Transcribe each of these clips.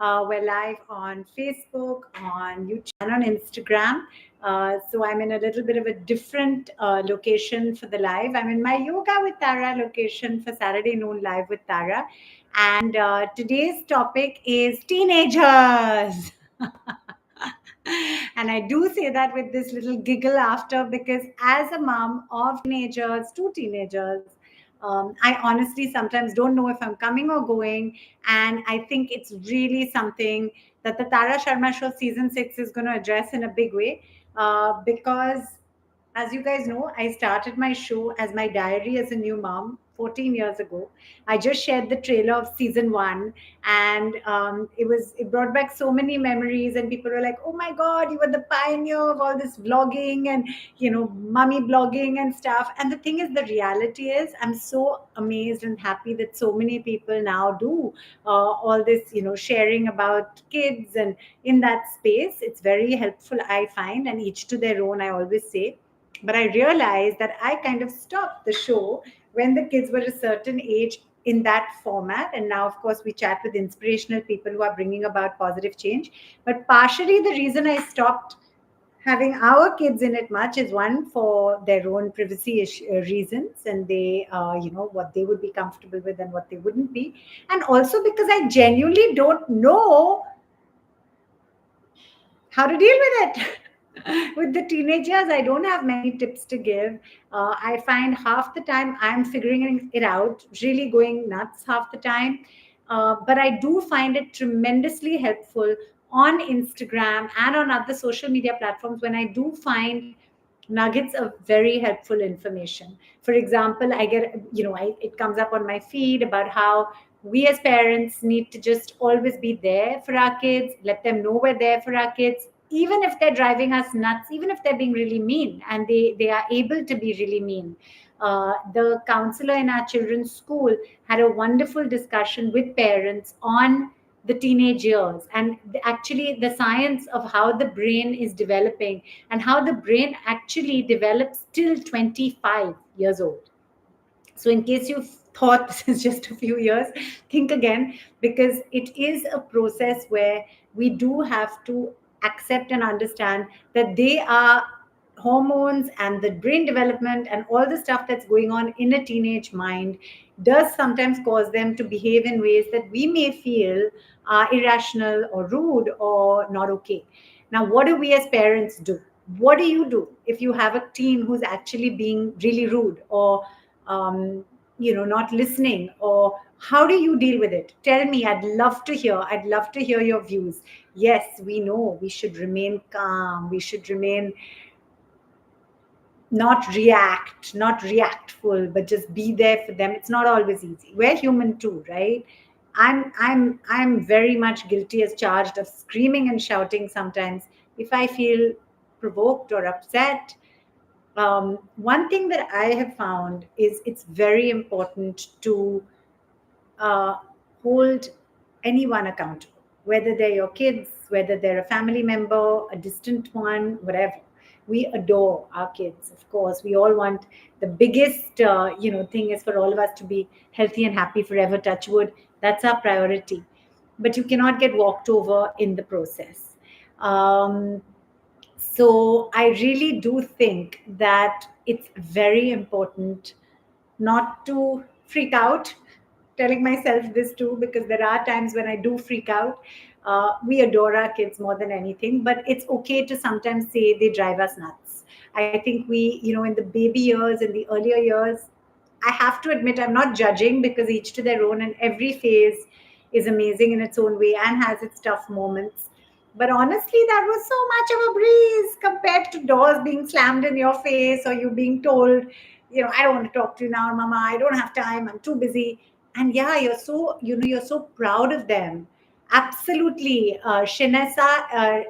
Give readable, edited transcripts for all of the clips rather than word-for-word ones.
We're live on Facebook, on YouTube, and on Instagram. So I'm in a little bit of a different location for the live. I'm in my Yoga with Tara location for Saturday noon live with Tara. And today's topic is teenagers. And I do say that with this little giggle after, because as a mom of teenagers, two teenagers, I honestly sometimes don't know if I'm coming or going. And I think it's really something that the Tara Sharma Show season 6 is going to address in a big way. Because as you guys know, I started my show as my diary as a new mom 14 years ago. I just shared the trailer of season 1, and it brought back so many memories. And people were like, "Oh my God, you were the pioneer of all this vlogging and mummy blogging and stuff." And the thing is, the reality is, I'm so amazed and happy that so many people now do all this, sharing about kids and in that space. It's very helpful, I find, and each to their own, I always say. But I realized that I kind of stopped the show when the kids were a certain age in that format. And now, of course, we chat with inspirational people who are bringing about positive change. But partially, the reason I stopped having our kids in it much is, one, for their own privacy reasons, and they, what they would be comfortable with and what they wouldn't be. And also because I genuinely don't know how to deal with it. With the teenagers, I don't have many tips to give. I find half the time I'm figuring it out, really going nuts half the time. But I do find it tremendously helpful on Instagram and on other social media platforms when I do find nuggets of very helpful information. For example, I get, it comes up on my feed about how we as parents need to just always be there for our kids, let them know we're there for our kids, even if they're driving us nuts, even if they're being really mean, and they are able to be really mean. The counselor in our children's school had a wonderful discussion with parents on the teenage years, and actually the science of how the brain is developing, and how the brain actually develops till 25 years old. So, in case you thought this is just a few years, think again, because it is a process where we do have to accept and understand that they are hormones, and the brain development and all the stuff that's going on in a teenage mind does sometimes cause them to behave in ways that we may feel are irrational or rude or not okay. Now, what do we as parents do? What do you do if you have a teen who's actually being really rude, or not listening? Or how do you deal with it? Tell me. I'd love to hear your views. Yes, we know we should remain calm, we should remain not reactful, but just be there for them. It's not always easy. We're human too, right? I'm very much guilty as charged of screaming and shouting sometimes if I feel provoked or upset. One thing that I have found is it's very important to uh, hold anyone accountable, whether they're your kids, whether they're a family member, a distant one, whatever. We adore our kids, of course. We all want the biggest, thing is for all of us to be healthy and happy forever. Touch wood. That's our priority. But you cannot get walked over in the process. So I really do think that it's very important not to freak out. Telling myself this too, because there are times when I do freak out. We adore our kids more than anything, but it's okay to sometimes say they drive us nuts. I think we, in the baby years, in the earlier years, I have to admit I'm not judging, because each to their own, and every phase is amazing in its own way and has its tough moments. But honestly, that was so much of a breeze compared to doors being slammed in your face, or you being told, I don't want to talk to you now, mama. I don't have time. I'm too busy. And yeah, you're so proud of them. Absolutely. Shanesa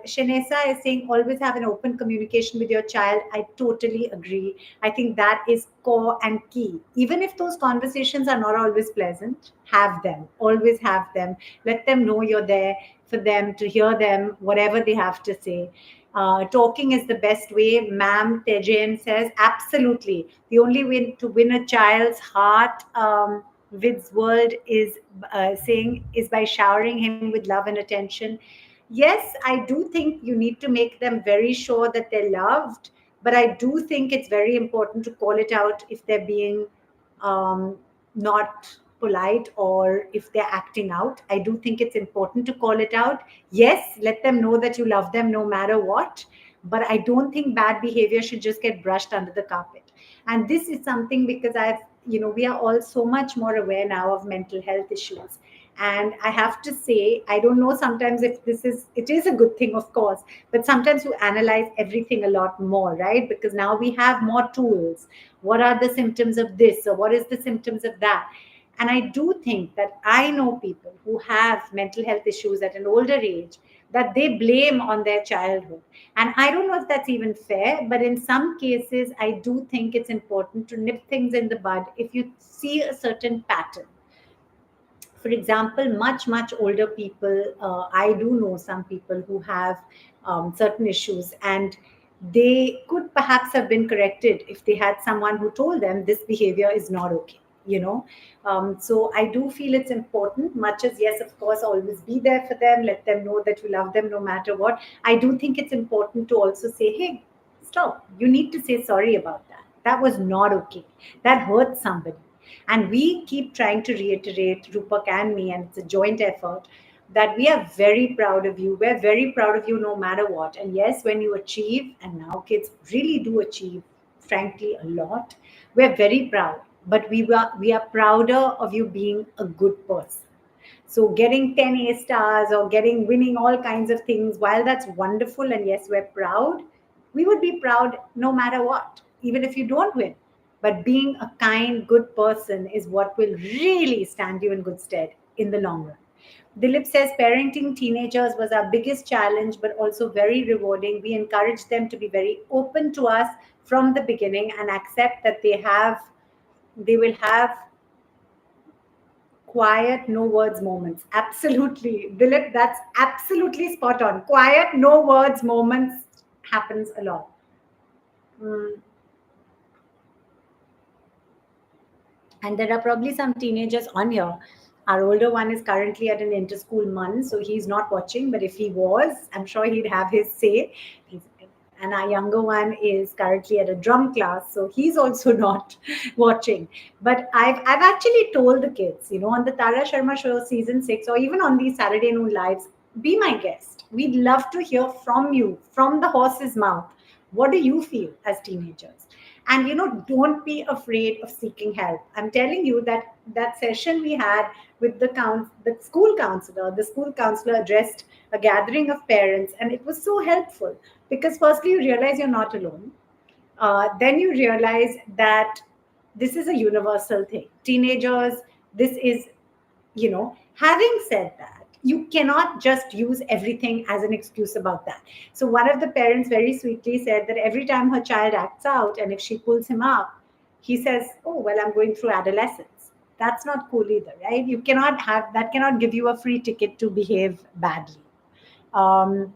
is saying always have an open communication with your child. I totally agree. I think that is core and key. Even if those conversations are not always pleasant, have them. Always have them. Let them know you're there for them, to hear them, whatever they have to say. Talking is the best way, ma'am. Tejen says, absolutely. The only way to win a child's heart. Vid's world is saying is by showering him with love and attention. Yes, I do think you need to make them very sure that they're loved, but I do think it's very important to call it out if they're being um, not polite or if they're acting out. I do think it's important to call it out. Yes, let them know that you love them no matter what, but I don't think bad behavior should just get brushed under the carpet. And this is something because we are all so much more aware now of mental health issues. And I have to say, I don't know sometimes if it is a good thing, of course, but sometimes you analyze everything a lot more, right? Because now we have more tools. What are the symptoms of this, or what is the symptoms of that? And I do think that I know people who have mental health issues at an older age that they blame on their childhood. And I don't know if that's even fair, but in some cases, I do think it's important to nip things in the bud if you see a certain pattern. For example, much older people, I do know some people who have certain issues, and they could perhaps have been corrected if they had someone who told them this behavior is not okay, you know. So I do feel it's important, much as, yes, of course, always be there for them, let them know that you love them no matter what. I do think it's important to also say, hey, stop, you need to say sorry about that. That was not okay. That hurt somebody. And we keep trying to reiterate, Rupak and me, and it's a joint effort, that we are very proud of you. We're very proud of you no matter what. And yes, when you achieve, and now kids really do achieve, frankly, a lot, we're very proud. But we are prouder of you being a good person. So getting 10 A stars or getting winning all kinds of things, while that's wonderful and yes, we're proud, we would be proud no matter what, even if you don't win. But being a kind, good person is what will really stand you in good stead in the long run. Dilip says parenting teenagers was our biggest challenge, but also very rewarding. We encourage them to be very open to us from the beginning and accept that they will have quiet, no words moments. Absolutely. Dilip, that's absolutely spot on. Quiet, no words moments happens a lot. Mm. And there are probably some teenagers on here. Our older one is currently at an inter-school month, so he's not watching. But if he was, I'm sure he'd have his say. And our younger one is currently at a drum class, so he's also not watching. But I've actually told the kids, on the Tara Sharma Show season 6, or even on these Saturday noon lives, be my guest. We'd love to hear from you, from the horse's mouth. What do you feel as teenagers? And don't be afraid of seeking help. I'm telling you that that session we had with the school counselor addressed a gathering of parents, and it was so helpful because firstly you realize you're not alone. Then you realize that this is a universal thing. Teenagers, this is, having said that, you cannot just use everything as an excuse about that. So one of the parents very sweetly said that every time her child acts out and if she pulls him up, he says, oh, well, I'm going through adolescence. That's not cool either, right? You cannot have that, cannot give you a free ticket to behave badly. um,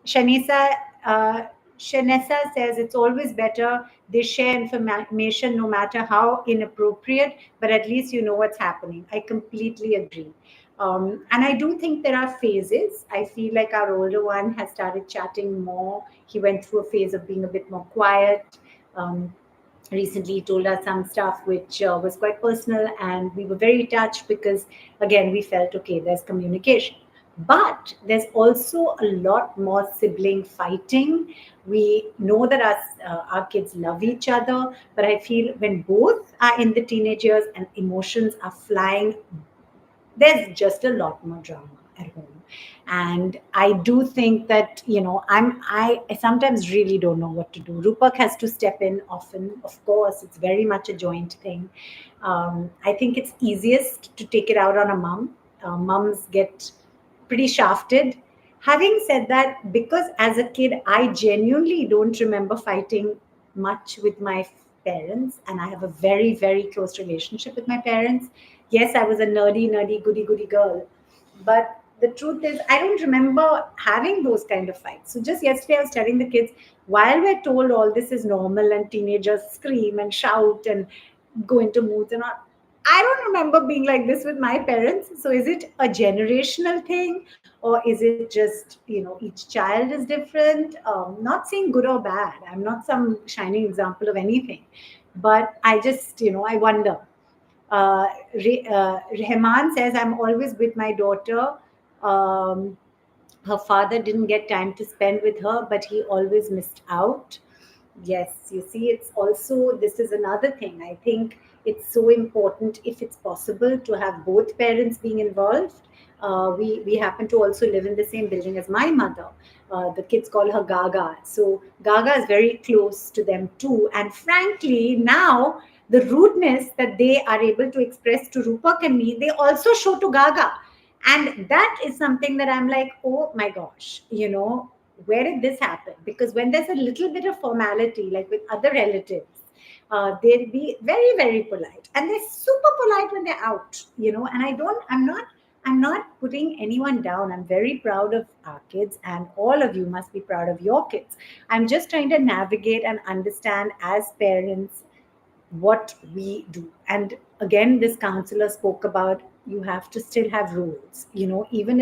Shanisa, uh, Shanessa says it's always better they share information no matter how inappropriate, but at least you know what's happening. I completely agree. And I do think there are phases. I feel like our older one has started chatting more. He went through a phase of being a bit more quiet. Um, Recently he told us some stuff which was quite personal, and we were very touched because again we felt okay, there's communication. But there's also a lot more sibling fighting. We know that our kids love each other, but I feel when both are in the teenage years and emotions are flying, there's just a lot more drama at home. And I do think that I sometimes really don't know what to do. Rupak has to step in often, of course. It's very much a joint thing. I think it's easiest to take it out on a mom. Moms get pretty shafted. Having said that, because as a kid I genuinely don't remember fighting much with my parents, and I have a very, very close relationship with my parents. Yes, I was a nerdy, goody girl, but the truth is, I don't remember having those kind of fights. So just yesterday, I was telling the kids, while we're told all this is normal and teenagers scream and shout and go into moods and all, I don't remember being like this with my parents. So is it a generational thing, or is it just, each child is different? Not saying good or bad. I'm not some shining example of anything, but I just, I wonder. Rehman says, I'm always with my daughter. Um, Her father didn't get time to spend with her, but he always missed out. Yes, you see, it's also, this is another thing. I think it's so important, if it's possible, to have both parents being involved. We happen to also live in the same building as my mother. The kids call her Gaga. So Gaga is very close to them too. And frankly, now the rudeness that they are able to express to Rupak and me, they also show to Gaga. And that is something that I'm like, oh my gosh, where did this happen? Because when there's a little bit of formality, like with other relatives, they'll be very, very polite, and they're super polite when they're out, And I'm not putting anyone down. I'm very proud of our kids, and all of you must be proud of your kids. I'm just trying to navigate and understand as parents what we do. And again, this counselor spoke about, you have to still have rules, even even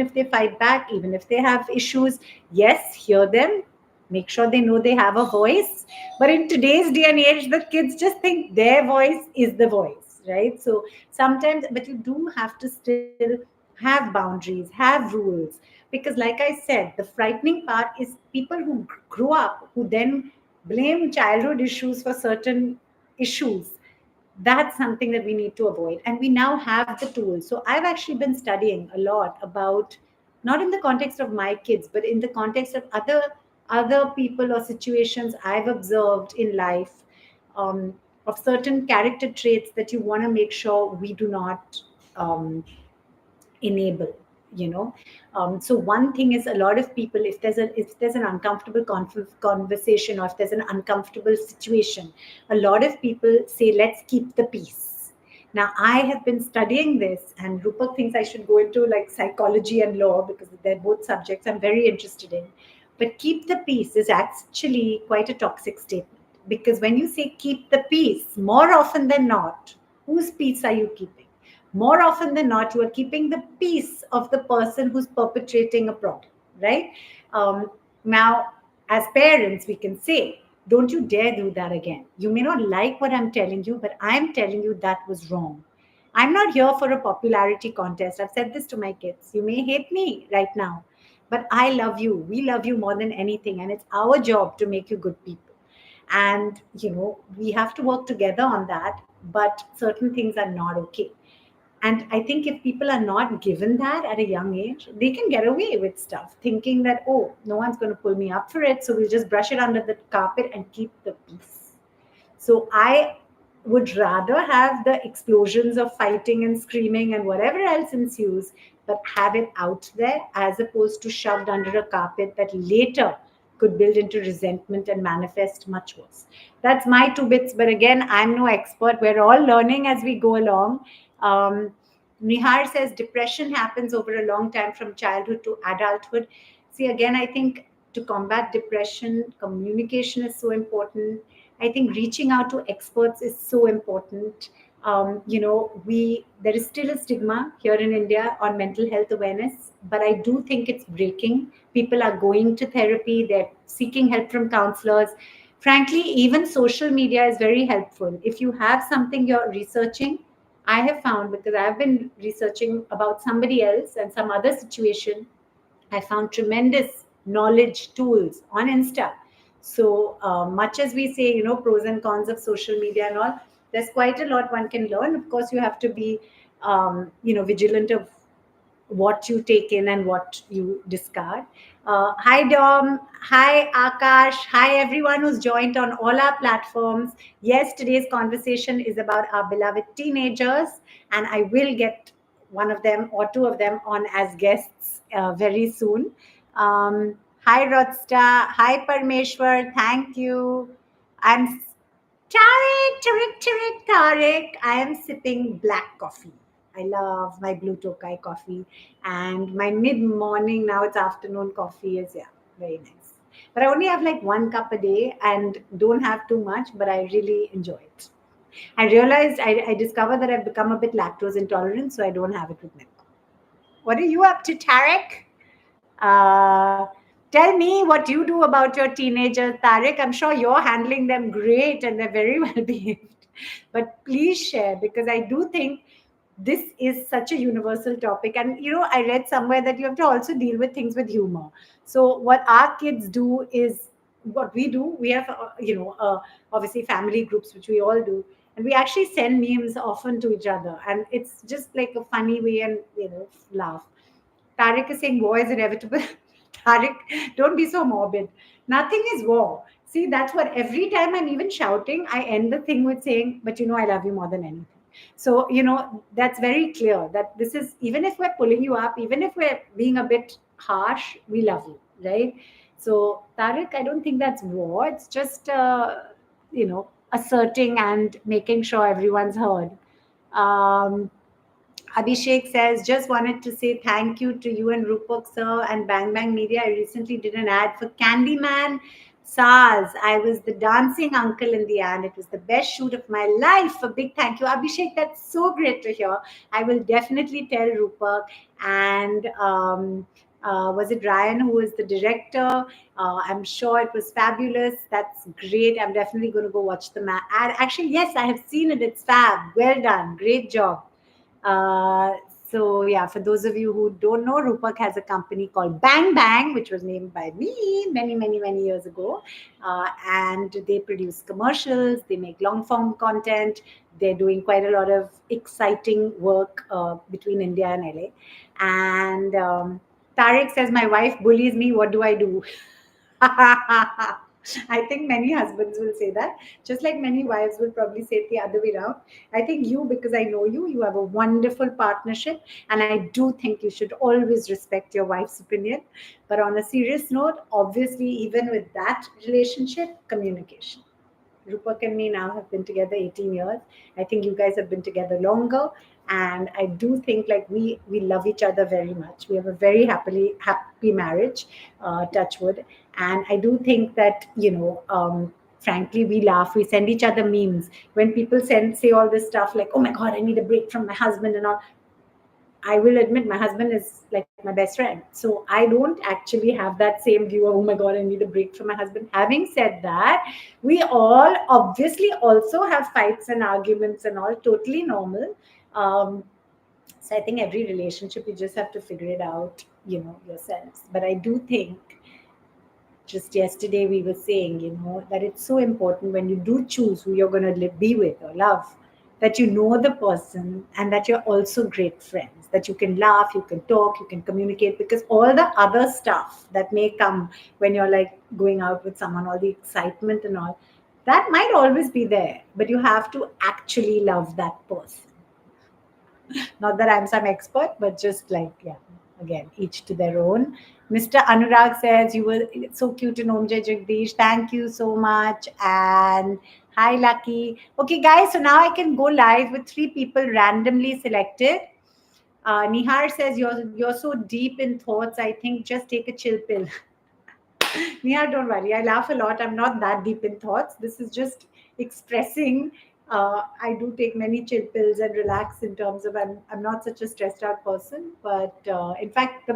if they fight back, even if they have issues. Yes, hear them, make sure they know they have a voice. But in today's day and age, the kids just think their voice is the voice, right? So sometimes, but you do have to still have boundaries, have rules. Because like I said, the frightening part is people who grew up, who then blame childhood issues for certain issues. That's something that we need to avoid, and we now have the tools. So I've actually been studying a lot about, not in the context of my kids, but in the context of other people or situations I've observed in life, um, of certain character traits that you want to make sure we do not enable, you know so one thing is, a lot of people, if there's an uncomfortable conversation, or if there's an uncomfortable situation, a lot of people say, let's keep the peace. Now I have been studying this, and Rupak thinks I should go into like psychology and law, because they're both subjects I'm very interested in. But keep the peace is actually quite a toxic statement, because when you say keep the peace, more often than not, whose peace are you keeping? More often than not, you are keeping the peace of the person who's perpetrating a problem, right? Now, as parents, we can say, don't you dare do that again. You may not like what I'm telling you, but I'm telling you that was wrong. I'm not here for a popularity contest. I've said this to my kids. You may hate me right now, but I love you. We love you more than anything. And it's our job to make you good people. And, we have to work together on that. But certain things are not okay. And I think if people are not given that at a young age, they can get away with stuff, thinking that, oh, no one's going to pull me up for it. So we'll just brush it under the carpet and keep the peace. So I would rather have the explosions of fighting and screaming and whatever else ensues, but have it out there, as opposed to shoved under a carpet that later could build into resentment and manifest much worse. That's my two bits. But again, I'm no expert. We're all learning as we go along. Um, Nihar says depression happens over a long time, from childhood to adulthood. See, again, I think to combat depression, communication is so important. I think reaching out to experts is so important. We there is still a stigma here in India on mental health awareness, but I do think it's breaking. People are going to therapy, they're seeking help from counselors. Frankly, even social media is very helpful. If you have something you're researching, I have found, because I've been researching about somebody else and some other situation, I found tremendous knowledge tools on Insta. So much as we say, pros and cons of social media and all, there's quite a lot one can learn. Of course, you have to be, vigilant of what you take in and what you discard. Hi, Dom. Hi, Akash. Hi, everyone who's joined on all our platforms. Yes, today's conversation is about our beloved teenagers, and I will get one of them or two of them on as guests very soon. Hi, Rodsta. Hi, Parmeshwar. Thank you. I'm Tarek. I am sipping black coffee. I love my blue tokai coffee. And my mid morning, now it's afternoon coffee is, yeah, very nice. But I only have like 1 cup a day and don't have too much, but I really enjoy it. I discovered that I've become a bit lactose intolerant, so I don't have it with milk. What are you up to, Tarek? Tell me what you do about your teenagers, Tarek. I'm sure you're handling them great and they're very well behaved. But please share, because I do think this is such a universal topic. And, I read somewhere that you have to also deal with things with humor. So, what our kids do is what we do. We have, obviously family groups, which we all do. And we actually send memes often to each other. And it's just like a funny way and, laugh. Tariq is saying war is inevitable. Tariq, don't be so morbid. Nothing is war. See, that's what every time I'm even shouting, I end the thing with saying, but I love you more than anything. So, that's very clear that this is, even if we're pulling you up, even if we're being a bit harsh, we love you, right? So, Tariq, I don't think that's war. It's just, asserting and making sure everyone's heard. Um, Abhishek says, just wanted to say thank you to you and Rupak sir and Bang Bang Media. I recently did an ad for Candyman SARS. I was the dancing uncle in the ad. It was the best shoot of my life. A big thank you. Abhishek, that's so great to hear. I will definitely tell Rupak. And was it Ryan who was the director? I'm sure it was fabulous. That's great. I'm definitely going to go watch the ad. Actually, yes, I have seen it. It's fab. Well done. Great job. Uh, so yeah, for those of you who don't know, Rupak has a company called Bang Bang, which was named by me many, many, many years ago. And they produce commercials, they make long form content. They're doing quite a lot of exciting work between India and LA. And Tarek says, my wife bullies me. What do I do? I think many husbands will say that, just like many wives will probably say it the other way around. I think you, because I know you, you have a wonderful partnership, and I do think you should always respect your wife's opinion. But on a serious note, obviously, even with that relationship, communication. Rupak and me now have been together 18 years. I think you guys have been together longer. And I do think like we love each other very much. We have a very happy marriage, touch wood. And I do think that, frankly, we laugh. We send each other memes. When people say all this stuff like, oh my God, I need a break from my husband and all. I will admit my husband is like my best friend. So I don't actually have that same view of, oh my God, I need a break from my husband. Having said that, we all obviously also have fights and arguments and all, totally normal. So I think every relationship, you just have to figure it out, yourselves. But I do think just yesterday we were saying, that it's so important when you do choose who you're going to be with or love, that you know the person and that you're also great friends, that you can laugh, you can talk, you can communicate, because all the other stuff that may come when you're like going out with someone, all the excitement and all, that might always be there, but you have to actually love that person. Not that I'm some expert, but just like, yeah, again, each to their own. Mr. Anurag says, you were so cute in Om Jai Jagdish. Thank you so much. And hi, Lucky. Okay, guys, so now I can go live with 3 people randomly selected. Nihar says, you're so deep in thoughts. I think just take a chill pill. Nihar, don't worry. I laugh a lot. I'm not that deep in thoughts. This is just expressing. I do take many chill pills and relax in terms of I'm not such a stressed out person. But in fact,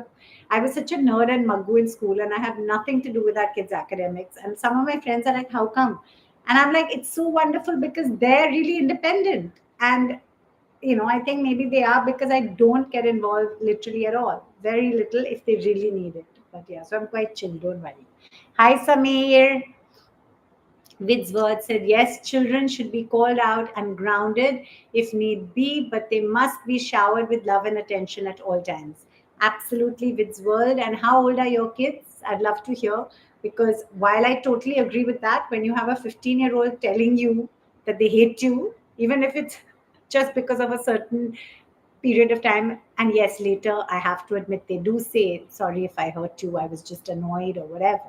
I was such a nerd and muggu in school, and I have nothing to do with our kids' academics. And some of my friends are like, how come? And I'm like, it's so wonderful because they're really independent. And I think maybe they are because I don't get involved literally at all. Very little if they really need it. But yeah, so I'm quite chill, don't worry. Hi, Samir. Widsworth said, yes, children should be called out and grounded if need be, but they must be showered with love and attention at all times. Absolutely, Widsworth. And how old are your kids? I'd love to hear, because while I totally agree with that, when you have a 15-year-old telling you that they hate you, even if it's just because of a certain period of time, and yes, later I have to admit they do say, sorry if I hurt you, I was just annoyed or whatever.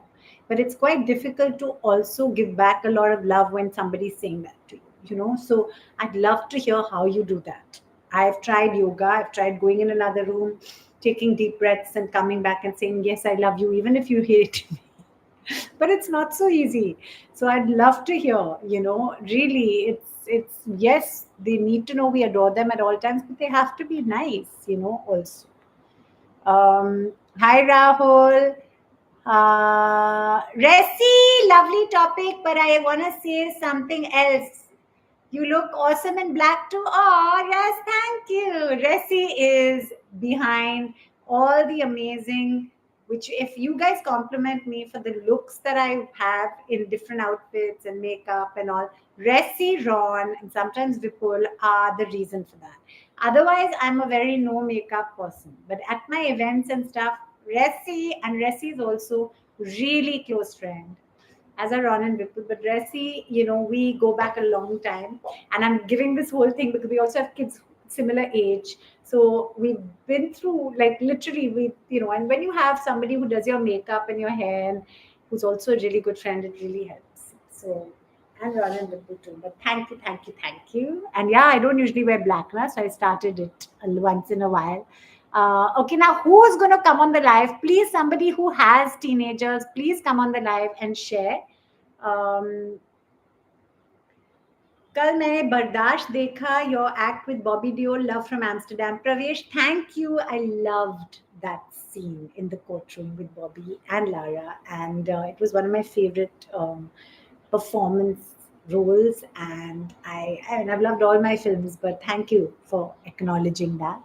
But it's quite difficult to also give back a lot of love when somebody's saying that to you. So I'd love to hear how you do that. I've tried yoga, I've tried going in another room, taking deep breaths and coming back and saying, yes, I love you, even if you hate me. But it's not so easy. So I'd love to hear, really, it's yes, they need to know we adore them at all times, but they have to be nice, also. Hi Rahul. Resi, lovely topic, but I want to say something else. You look awesome in black too. Oh, yes, thank you. Resi is behind all the amazing, which if you guys compliment me for the looks that I have in different outfits and makeup and all, Resi, Ron, and sometimes Vipul are the reason for that. Otherwise, I'm a very no makeup person. But at my events and stuff, Resi is also really close friend as a Ron and Vipul. But Resi, we go back a long time. And I'm giving this whole thing because we also have kids similar age. So we've been through, like, literally, and when you have somebody who does your makeup and your hair and who's also a really good friend, it really helps. So, and Ron and Vipul too. But thank you, thank you, thank you. And yeah, I don't usually wear black now, so I started it once in a while. Okay, now who's going to come on the live? Please, somebody who has teenagers, please come on the live and share. कल मैंने बर्दाश्त देखा your act with Bobby Deol, love from Amsterdam. Pravesh, thank you. I loved that scene in the courtroom with Bobby and Lara, and it was one of my favorite performance roles. And I mean, I've loved all my films, but thank you for acknowledging that.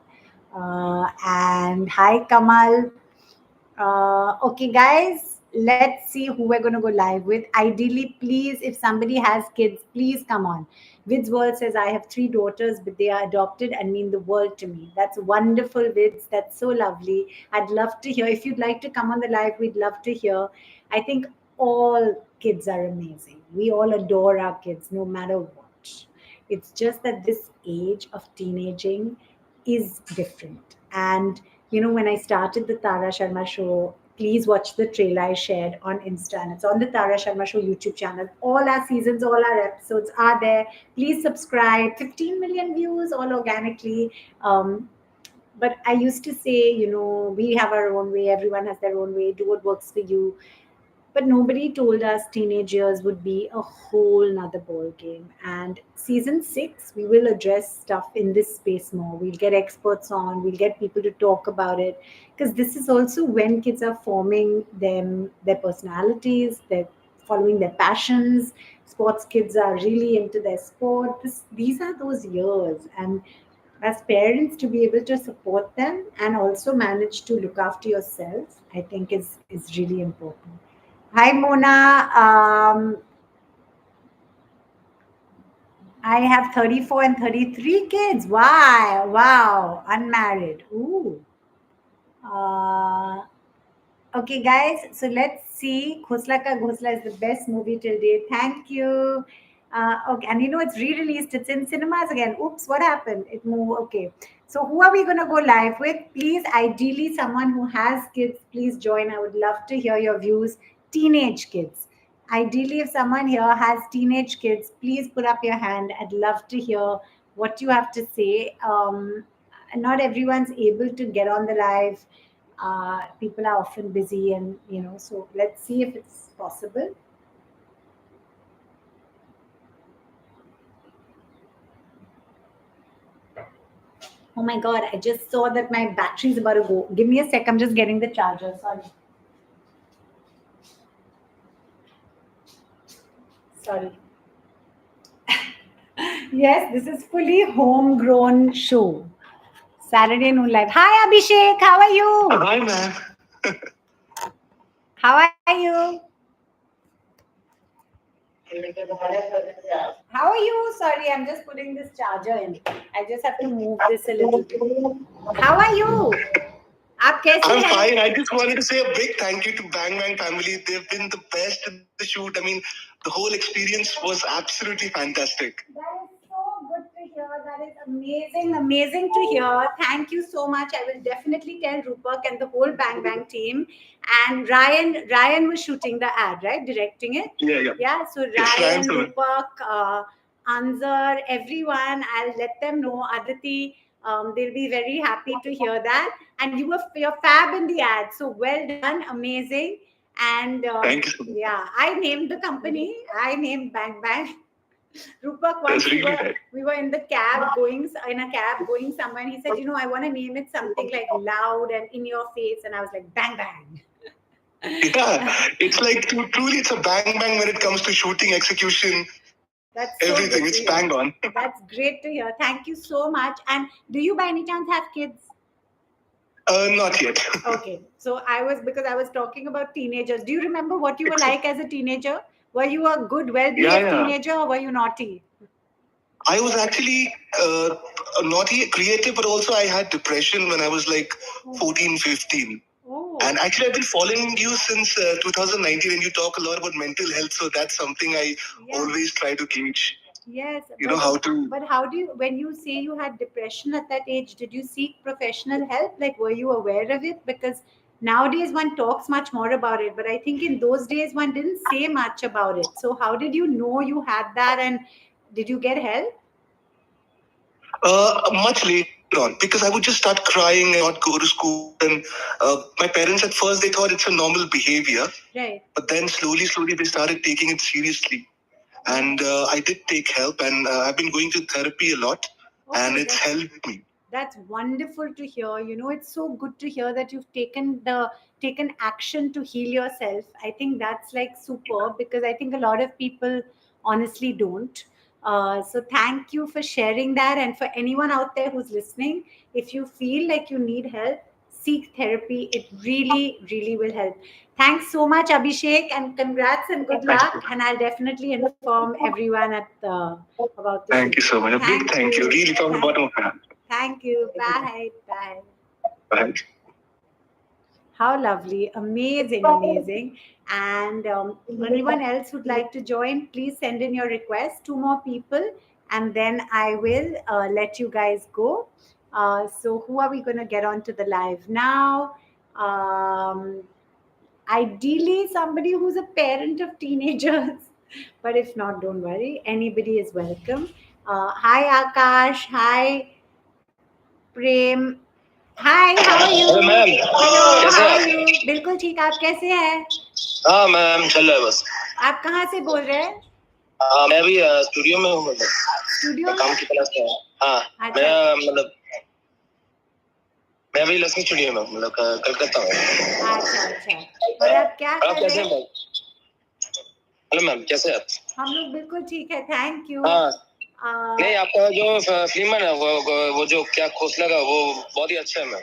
And hi, Kamal. Okay, guys, let's see who we're going to go live with. Ideally, please, if somebody has kids, please come on. Vids World says, I have 3 daughters, but they are adopted and mean the world to me. That's wonderful, Vids. That's so lovely. I'd love to hear. If you'd like to come on the live, we'd love to hear. I think all kids are amazing. We all adore our kids, no matter what. It's just that this age of teenaging is different. And when I started the Tara Sharma Show, please watch the trailer I shared on Insta. And it's on the Tara Sharma Show YouTube channel. All our seasons, all our episodes are there. Please subscribe. 15 million views, all organically. But I used to say, we have our own way. Everyone has their own way. Do what works for you. But nobody told us teenage years would be a whole nother ball game. And season 6, we will address stuff in this space more. We'll get experts on, we'll get people to talk about it. Because this is also when kids are forming their personalities, they're following their passions. Sports kids are really into their sport. These are those years. And as parents, to be able to support them and also manage to look after yourself, I think is really important. Hi, Mona. I have 34 and 33 kids. Wow, wow, unmarried. Ooh. Okay, guys. So let's see. Khosla Ka Ghosla is the best movie till date. Thank you. Okay, and it's re-released. It's in cinemas again. Oops, what happened? It moved. Okay. So who are we going to go live with? Please, ideally, someone who has kids, please join. I would love to hear your views. Teenage kids. Ideally, if someone here has teenage kids, please put up your hand. I'd love to hear what you have to say. Not everyone's able to get on the live. People are often busy, and so let's see if it's possible. Oh my god, I just saw that my battery's about to go. Give me a sec, I'm just getting the charger. Sorry. Yes, this is fully homegrown show. Saturday Noon Live. Hi Abhishek, how are you? Hi man. How are you? How are you? Sorry, I'm just putting this charger in. I just have to move this a little bit. How are you? I'm fine. I just wanted to say a big thank you to Bang Bang family. They've been the best in the shoot. I mean, the whole experience was absolutely fantastic. That is so good to hear. That is amazing, amazing to hear. Thank you so much. I will definitely tell Rupak and the whole Bang Bang team. And Ryan was shooting the ad, right? Directing it. Yeah. So Ryan, Rupak, Anzar, everyone. I'll let them know. Aditi. They'll be very happy to hear that. And you're fab in the ad. So well done, amazing. And thank you. yeah, I named the company. I named Bang Bang. Rupak, once we were in the cab going somewhere, and he said, I want to name it something like loud and in your face, and I was like, bang bang. Yeah, it's like truly, it's a bang bang when it comes to shooting, execution. That's everything. So it's bang on. That's great to hear. Thank you so much. And do you by any chance have kids? Not yet. Okay. So because I was talking about teenagers. Do you remember what you were like as a teenager? Were you a good, well-behaved teenager, or were you naughty? I was actually naughty, creative, but also I had depression when I was like 14, 15. Oh. And actually, I've been following you since 2019, and you talk a lot about mental health. So that's something I always try to gauge. Yes. How to. But how do you, when you say you had depression at that age, did you seek professional help? Like, were you aware of it? Because nowadays one talks much more about it, but I think in those days one didn't say much about it. So how did you know you had that, and did you get help? Much later on, because I would just start crying and not go to school. And my parents at first, they thought it's a normal behavior. Right. But then slowly, they started taking it seriously. And I did take help, and I've been going to therapy a lot, and it's helped me. That's wonderful to hear. It's so good to hear that you've taken action to heal yourself. I think that's like superb, because I think a lot of people honestly don't. So thank you for sharing that. And for anyone out there who's listening, if you feel like you need help, seek therapy. It really, really will help. Thanks so much, Abhishek, and congrats and good luck. And I'll definitely inform everyone about the Thank you so much. A big thank you. Really from the bottom of my heart. Thank you. Bye. Bye. Bye. How lovely. Amazing, amazing. And anyone else who'd like to join, please send in your request. 2 more people, and then I will let you guys go. So who are we going to get onto the live now? Ideally, somebody who's a parent of teenagers. But if not, don't worry. Anybody is welcome. Hi, Akash. Hi, Prem. Hi how are you? Hello ma'am, कैसे how हैं are you? बिल्कुल ठीक, आप कैसे हैं? हाँ ma'am, चल रहा है बस। आप कहाँ से बोल रहे हैं? मैं अभी स्टूडियो में हूँ, मतलब स्टूडियो काम की क्लास में। हाँ, मैं अभी लक्ष्मी स्टूडियो में, मतलब कलकत्ता में। अच्छा। और आप क्या कर रहे हैं? हेलो मैम, कैसे हैं आप? हम लोग बिल्कुल ठीक है, थैंक यू। नहीं, आपका जो फिल्म है ना, वो जो क्या खोसला का, वो बहुत ही अच्छा है मैम।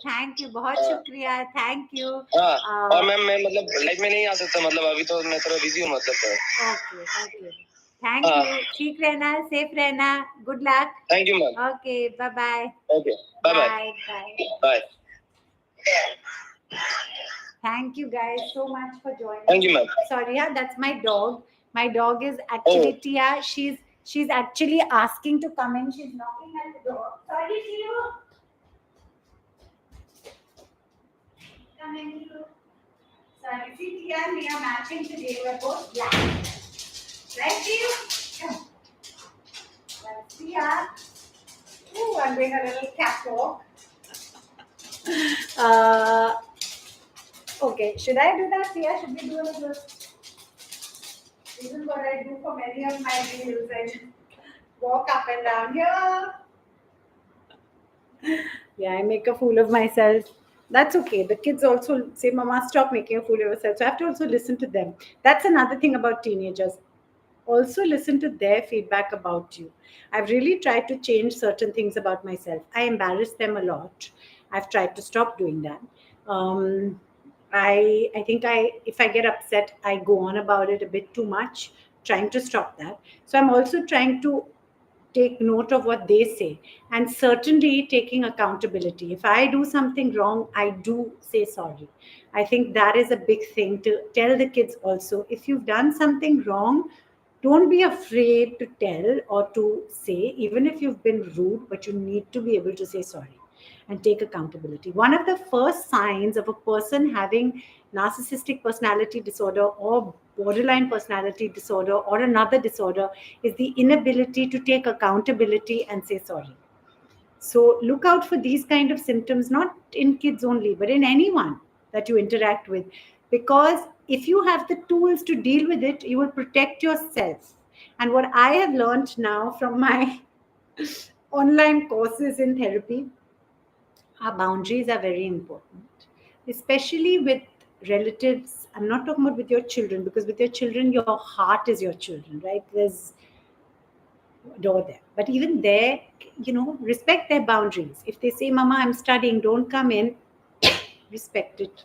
थैंक यू, बहुत शुक्रिया, थैंक यू। और मैम मैं मतलब लाइव में नहीं आ सकता, मतलब अभी तो मैं थोड़ा बिजी हूँ, मतलब। Okay, thank you. ठीक रहना, सेफ रहना, good luck. Thank you ma'am. Okay, bye bye. Okay, bye. Thank you guys so much for joining. Thank you, ma'am. Sorry, that's my dog. My dog is actually Tia. She's actually asking to come in. She's knocking at the door. Sorry, Tia. Come in, Tia. Sorry, see, Tia and me are matching today. We're both black. Right, Tia? Come. That's Tia. Ooh, I'm doing a little catwalk. Okay, should I do that? Yeah, should we do a little? This is what I do for many of my reels. I just walk up and down here. Yeah, I make a fool of myself. That's okay. The kids also say, Mama, stop making a fool of yourself. So I have to also listen to them. That's another thing about teenagers. Also listen to their feedback about you. I've really tried to change certain things about myself. I embarrass them a lot. I've tried to stop doing that. I think if I get upset, I go on about it a bit too much, trying to stop that. So I'm also trying to take note of what they say, and certainly taking accountability. If I do something wrong, I do say sorry. I think that is a big thing to tell the kids also. If you've done something wrong, don't be afraid to tell or to say, even if you've been rude, but you need to be able to say sorry and take accountability. One of the first signs of a person having narcissistic personality disorder or borderline personality disorder or another disorder is the inability to take accountability and say sorry. So look out for these kind of symptoms, not in kids only, but in anyone that you interact with. Because if you have the tools to deal with it, you will protect yourself. And what I have learned now from my online courses in therapy, our boundaries are very important, especially with relatives. I'm not talking about with your children, because with your children, your heart is your children, right? There's door there. But even there, respect their boundaries. If they say, Mama, I'm studying, don't come in, respect it.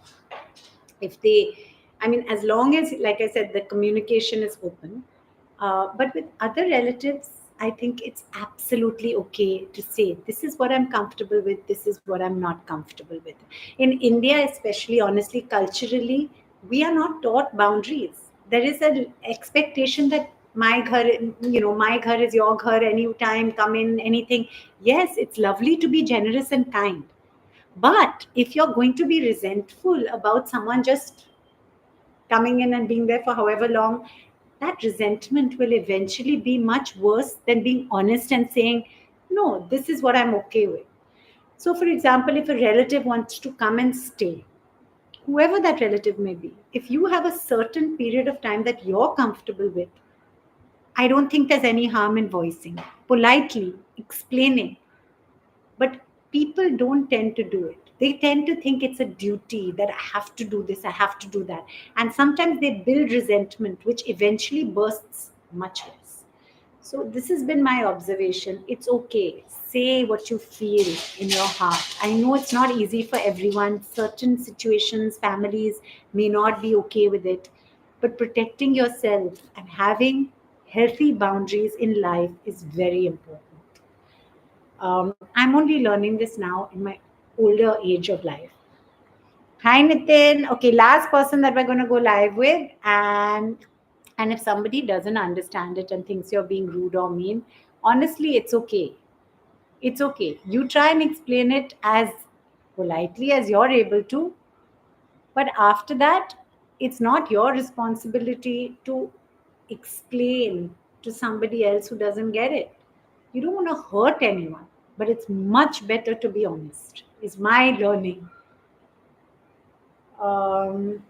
If they, I mean, as long as, like I said, the communication is open. But with other relatives, I think it's absolutely okay to say, this is what I'm comfortable with, this is what I'm not comfortable with. In India, especially, honestly, culturally, we are not taught boundaries. There is an expectation that my ghar, my ghar is your ghar, anytime, come in, anything. Yes, it's lovely to be generous and kind. But if you're going to be resentful about someone just coming in and being there for however long, that resentment will eventually be much worse than being honest and saying, no, this is what I'm okay with. So, for example, if a relative wants to come and stay, whoever that relative may be, if you have a certain period of time that you're comfortable with, I don't think there's any harm in voicing, politely explaining. But people don't tend to do it. They tend to think it's a duty that I have to do this, I have to do that. And sometimes they build resentment, which eventually bursts much less. So, this has been my observation. It's okay. Say what you feel in your heart. I know it's not easy for everyone. Certain situations, families may not be okay with it. But protecting yourself and having healthy boundaries in life is very important. I'm only learning this now in my older age of life. Hi, Nitin. Okay, last person that we're going to go live with, and if somebody doesn't understand it and thinks you're being rude or mean, honestly, it's okay. It's okay. You try and explain it as politely as you're able to, but after that, it's not your responsibility to explain to somebody else who doesn't get it. You don't want to hurt anyone, but it's much better to be honest, is my learning. Um,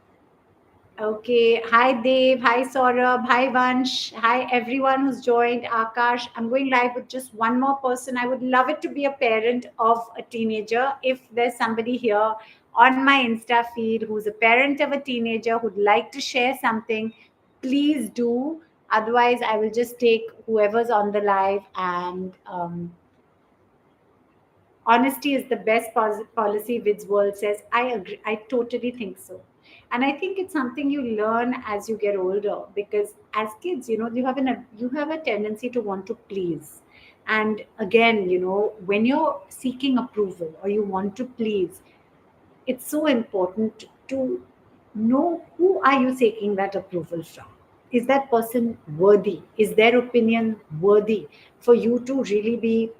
Okay. Hi, Dave. Hi, Saurabh. Hi, Vansh. Hi, everyone who's joined. Akash. I'm going live with just one more person. I would love it to be a parent of a teenager. If there's somebody here on my Insta feed who's a parent of a teenager who'd like to share something, please do. Otherwise, I will just take whoever's on the live, and honesty is the best policy, Vids World says. I agree. I totally think so. And I think it's something you learn as you get older, because as kids, you have a tendency to want to please. And again, when you're seeking approval or you want to please, it's so important to know, who are you seeking that approval from? Is that person worthy? Is their opinion worthy for you to really be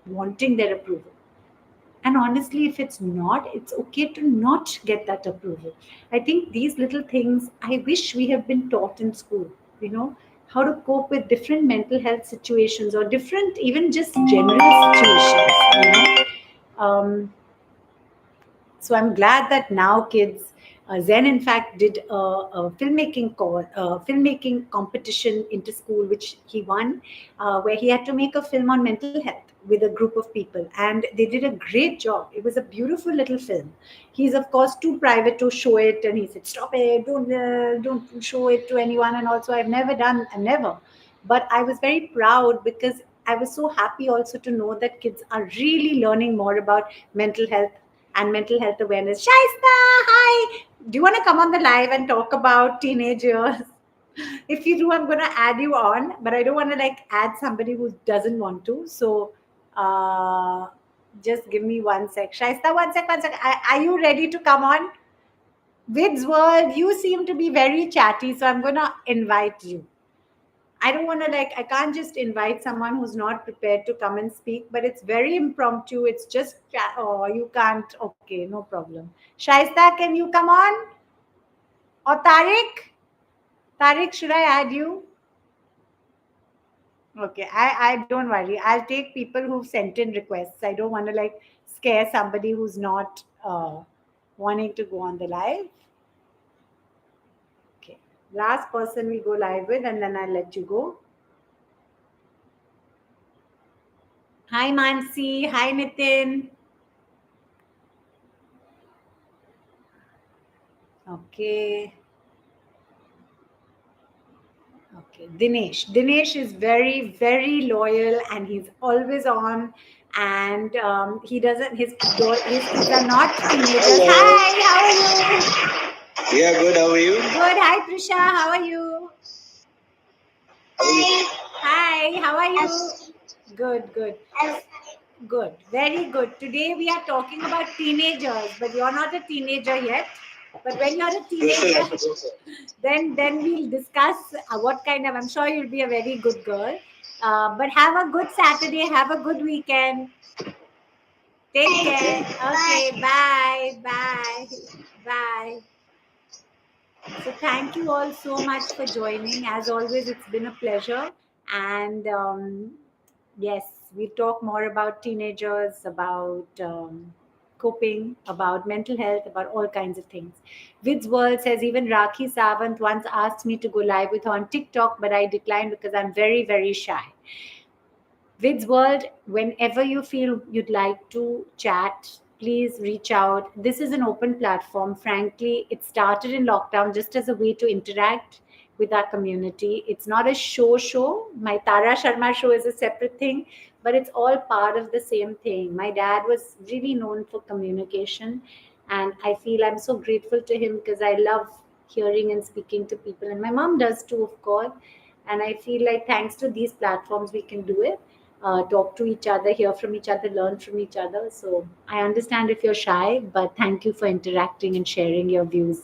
wanting their approval? And honestly, if it's not, it's okay to not get that approval. I think these little things, I wish we have been taught in school, you know, how to cope with different mental health situations or different, even just general situations. So I'm glad that now kids, Zen in fact did a filmmaking competition into school, which he won, where he had to make a film on mental health with a group of people, and they did a great job. It was a beautiful little film. He's of course too private to show it, and he said, "Stop it! Don't show it to anyone." And also, I've never. But I was very proud because I was so happy also to know that kids are really learning more about mental health and mental health awareness. Shaista, hi. Do you want to come on the live and talk about teenagers? If you do, I'm going to add you on, but I don't want to like add somebody who doesn't want to. So uh, just give me one sec. Shaista, one sec, one sec. Are you ready to come on? Vid's World, you seem to be very chatty, so I'm going to invite you. I don't want to like, I can't just invite someone who's not prepared to come and speak, but it's very impromptu. It's just, oh, you can't. Okay, no problem. Shaista, can you come on? Or Tariq? Tariq, should I add you? Okay, I don't worry. I'll take people who've sent in requests. I don't want to like scare somebody who's not wanting to go on the live. Okay, last person we go live with, and then I'll let you go. Hi Mansi. Hi Nitin. Okay. Okay. Dinesh is very, very loyal and he's always on. And he doesn't, his kids are not teenagers. Hello. Hi, how are you? Yeah, good. How are you? Good. Hi, Prisha. How are you? Hi, how are you? Good, good. Good, very good. Today we are talking about teenagers, but you're not a teenager yet. But when you're a teenager, then we'll discuss what kind of. I'm sure you'll be a very good girl. But have a good Saturday. Have a good weekend. Take care. Okay. Bye. Bye. Bye. So thank you all so much for joining. As always, it's been a pleasure. And yes, we talk more about teenagers, about coping, about mental health, about all kinds of things. Vid's World says even Rakhi Sawant once asked me to go live with her on TikTok, but I declined because I'm very, very shy. Vid's World, whenever you feel you'd like to chat, please reach out. This is an open platform. Frankly, it started in lockdown just as a way to interact with our community. It's not a show. My Tara Sharma Show is a separate thing, but it's all part of the same thing. My dad was really known for communication, and I feel I'm so grateful to him because I love hearing and speaking to people, and my mom does too, of course. And I feel like thanks to these platforms, we can do it, talk to each other, hear from each other, learn from each other. So I understand if you're shy, but thank you for interacting and sharing your views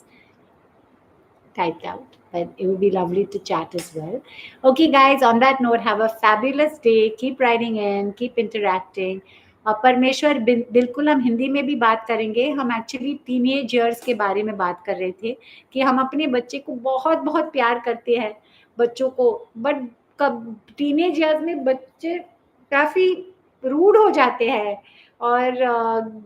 typed out. But it would be lovely to chat as well. Okay, guys, on that note, have a fabulous day. Keep writing in, keep interacting. परमेश्वर बिल्कुल हम हिंदी में भी बात करेंगे. हम actually teenage years के बारे में बात कर रहे थे कि हम अपने बच्चे को बहुत बहुत प्यार करते हैं, बच्चों को, बट कब टीनेज ईयर्स में बच्चे काफ़ी रूड हो जाते हैं और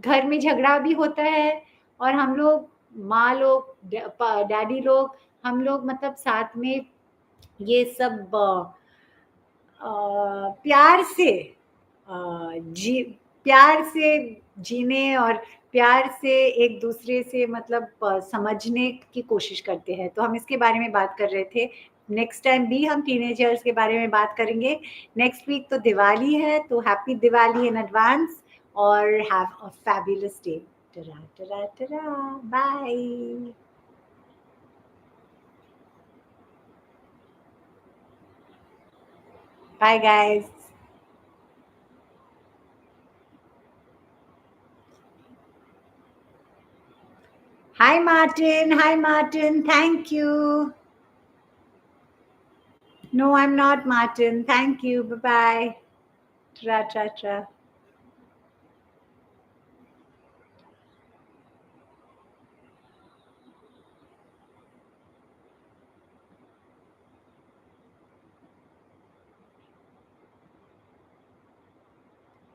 घर में झगड़ा भी होता है और हम लोग माँ लोग डैडी लोग हम लोग मतलब साथ में ये सब प्यार से जी प्यार से जीने और प्यार से एक दूसरे से मतलब समझने की कोशिश करते हैं. तो हम इसके बारे में बात कर रहे थे. नेक्स्ट टाइम भी हम टीनेजर्स के बारे में बात करेंगे. नेक्स्ट वीक तो दिवाली है, तो हैप्पी दिवाली इन एडवांस और हैव अ फैबुलस डे. टरा टरा टरा. Bye. Bye, guys. Hi, Martin. Hi, Martin. Thank you. No, I'm not Martin. Thank you. Bye bye. Tra tra tra.